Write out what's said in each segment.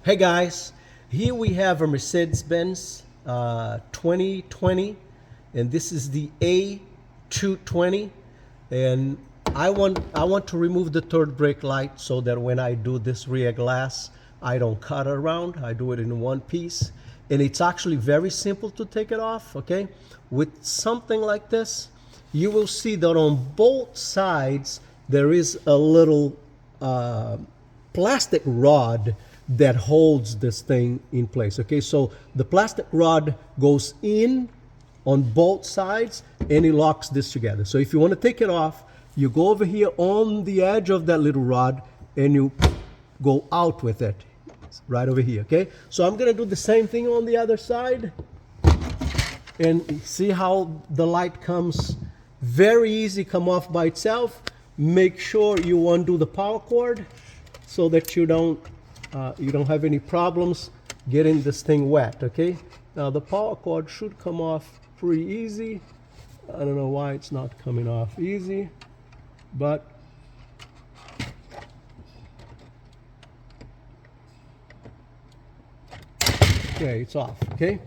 Hey guys, here we have a Mercedes-Benz 2020, and this is the A220, and I want to remove the third brake light so that when I do this rear glass, I don't cut around. I do it in one piece, and it's actually very simple to take it off. Okay, with something like this, you will see that on both sides there is a little plastic rod that holds this thing in place. Okay, so the plastic rod goes in on both sides and it locks this together. So if you want to take it off, you go over here on the edge of that little rod and you go out with it right over here. Okay, so I'm gonna do the same thing on the other side, and see how the light comes very easy, come off by itself. Make sure you undo the power cord so that you don't have any problems getting this thing wet. Okay, now the power cord should come off pretty easy. I don't know why it's not coming off easy, but okay, it's off. Okay,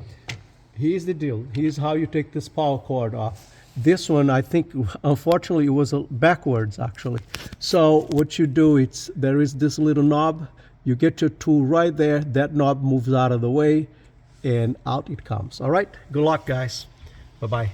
here's the deal. Here's how you take this power cord off. This one, I think, unfortunately, it was backwards actually. So what you do, there is this little knob. You get your tool right there. That knob moves out of the way, and out it comes. All right. Good luck, guys. Bye-bye.